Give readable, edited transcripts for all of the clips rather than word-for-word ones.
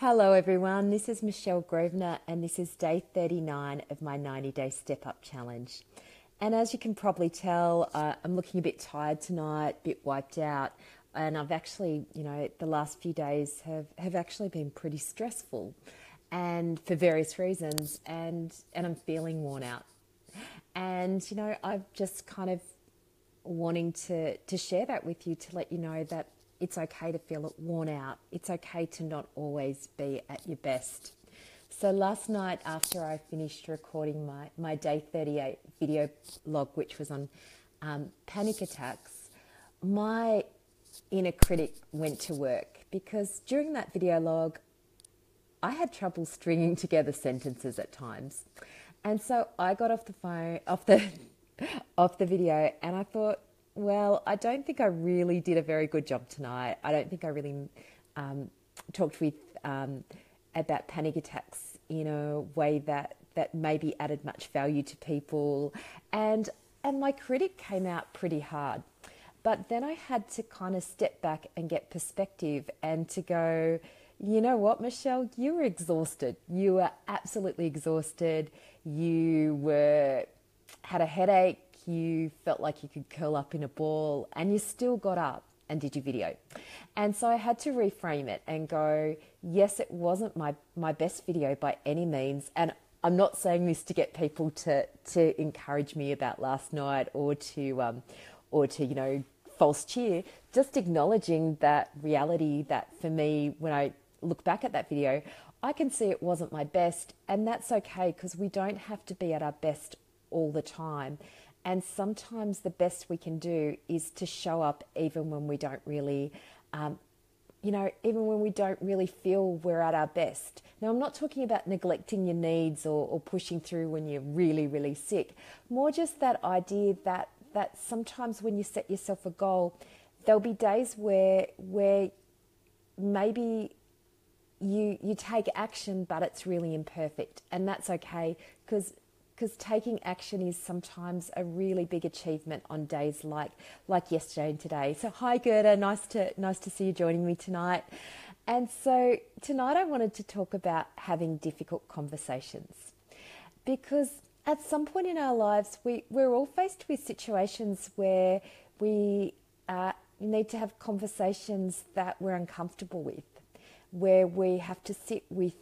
Hello everyone, this is Michelle Grosvenor and this is day 39 of my 90-day Step Up Challenge. And as you can probably tell, I'm looking a bit tired tonight, a bit wiped out, and I've actually, the last few days have actually been pretty stressful and for various reasons, and I'm feeling worn out. And, I've just kind of wanting to share that with you to let you know that it's okay to feel worn out. It's okay to not always be at your best. So last night after I finished recording my day 38 video log, which was on panic attacks, my inner critic went to work because during that video log, I had trouble stringing together sentences at times. And so I got off the video and I thought, well, I don't think I really did a very good job tonight. I don't think I really talked about panic attacks in a way that maybe added much value to people. And my critic came out pretty hard. But then I had to kind of step back and get perspective and to go, you know what, Michelle, you were exhausted. You were absolutely exhausted. You had a headache. You felt like you could curl up in a ball and you still got up and did your video. And so I had to reframe it and go, yes, it wasn't my best video by any means. And I'm not saying this to get people to encourage me about last night or to false cheer, just acknowledging that reality that for me, when I look back at that video, I can see it wasn't my best, and that's okay because we don't have to be at our best all the time. And sometimes the best we can do is to show up even when we don't really, even when we don't really feel we're at our best. Now, I'm not talking about neglecting your needs or pushing through when you're really, really sick. More just that idea that sometimes when you set yourself a goal, there'll be days where maybe you take action, but it's really imperfect. And that's okay because taking action is sometimes a really big achievement on days like yesterday and today. So hi Gerda, nice to see you joining me tonight. And so tonight I wanted to talk about having difficult conversations, because at some point in our lives we're all faced with situations where we need to have conversations that we're uncomfortable with, where we have to sit with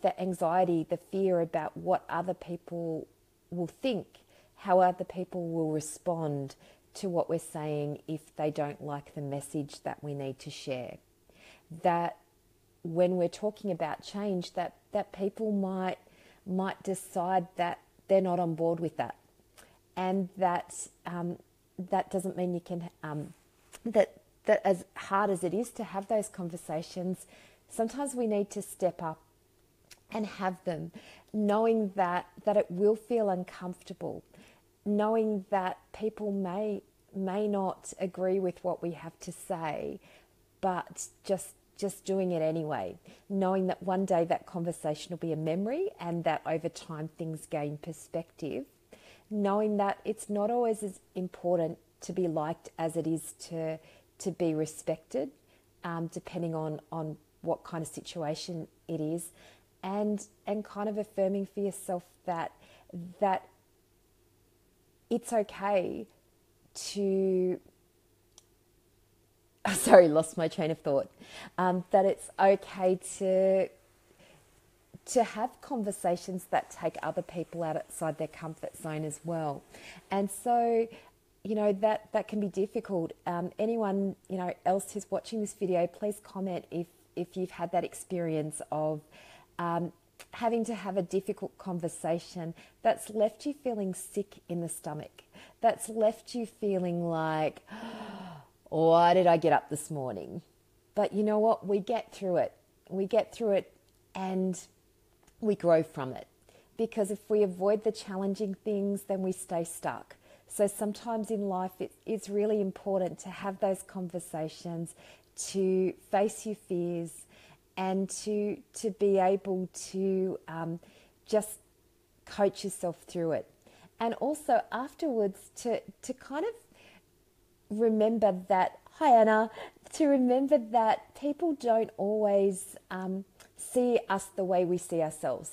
the anxiety, the fear about what other people will think, how other people will respond to what we're saying if they don't like the message that we need to share. That when we're talking about change, that people might decide that they're not on board with that, and that doesn't mean you can that as hard as it is to have those conversations, sometimes we need to step up and have them, knowing that it will feel uncomfortable, knowing that people may not agree with what we have to say, but just doing it anyway, knowing that one day that conversation will be a memory and that over time things gain perspective, knowing that it's not always as important to be liked as it is to be respected, depending on what kind of situation it is, and kind of affirming for yourself that it's okay to sorry, lost my train of thought, that it's okay to have conversations that take other people outside their comfort zone as well. And so that can be difficult. Anyone else who's watching this video, please comment if you've had that experience of having to have a difficult conversation that's left you feeling sick in the stomach, that's left you feeling like, why did I get up this morning? But you know what? We get through it. We get through it and we grow from it. Because if we avoid the challenging things, then we stay stuck. So sometimes in life, it's really important to have those conversations, to face your fears, and to be able to just coach yourself through it. And also afterwards to kind of remember that Hi, Anna. To remember that people don't always see us the way we see ourselves.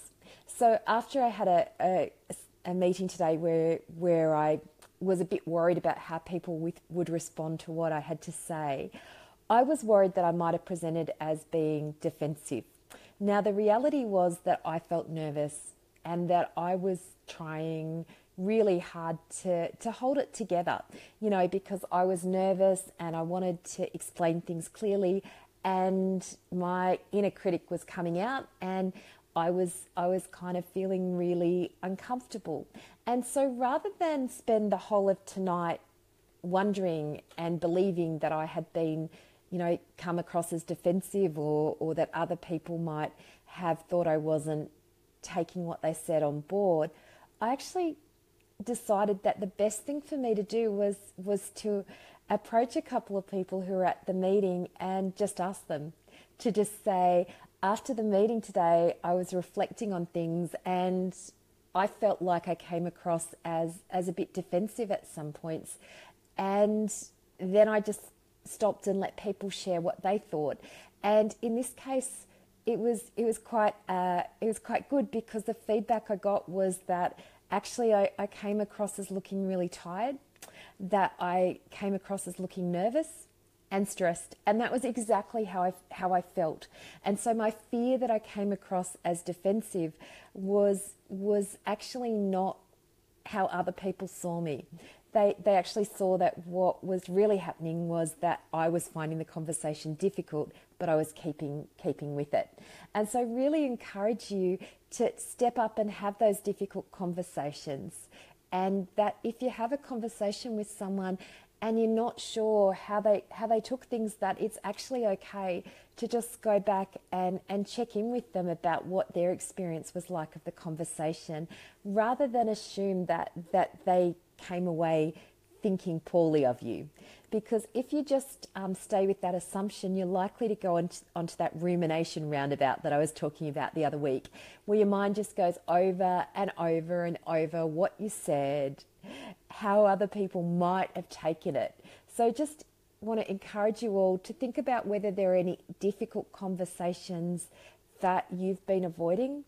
So after I had a meeting today where I was a bit worried about how people would respond to what I had to say, I was worried that I might have presented as being defensive. Now, the reality was that I felt nervous and that I was trying really hard to hold it together, because I was nervous and I wanted to explain things clearly, and my inner critic was coming out, and I was kind of feeling really uncomfortable. And so rather than spend the whole of tonight wondering and believing that I had been, come across as defensive, or that other people might have thought I wasn't taking what they said on board, I actually decided that the best thing for me to do was to approach a couple of people who were at the meeting and just ask them to just say, after the meeting today, I was reflecting on things and I felt like I came across as a bit defensive at some points. And then I just stopped and let people share what they thought. And in this case, it was quite good, because the feedback I got was that actually I came across as looking really tired, that I came across as looking nervous and stressed, and that was exactly how I felt. And so my fear that I came across as defensive was actually not how other people saw me. They actually saw that what was really happening was that I was finding the conversation difficult, but I was keeping with it. And so I really encourage you to step up and have those difficult conversations. And that if you have a conversation with someone and you're not sure how they took things, that it's actually okay to just go back and check in with them about what their experience was like of the conversation, rather than assume that they came away thinking poorly of you. Because if you just stay with that assumption, you're likely to go onto that rumination roundabout that I was talking about the other week, where your mind just goes over and over and over what you said, how other people might have taken it. So just want to encourage you all to think about whether there are any difficult conversations that you've been avoiding,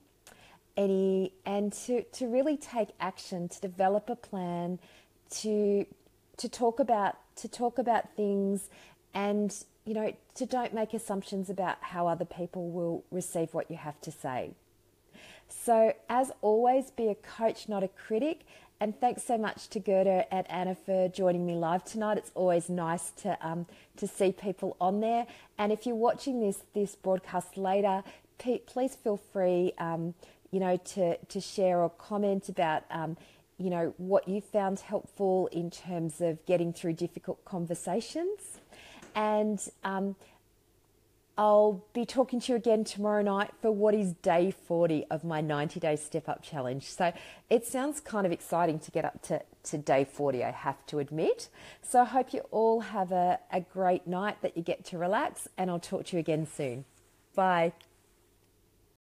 and to really take action, to develop a plan, to talk about things, and to don't make assumptions about how other people will receive what you have to say. So as always, be a coach, not a critic. And thanks so much to Gerda and Anna for joining me live tonight. It's always nice to see people on there. And if you're watching this broadcast later, please feel free to share or comment about what you found helpful in terms of getting through difficult conversations. And I'll be talking to you again tomorrow night for what is day 40 of my 90-day Step Up Challenge. So it sounds kind of exciting to get up to day 40, I have to admit. So I hope you all have a great night, that you get to relax, and I'll talk to you again soon. Bye.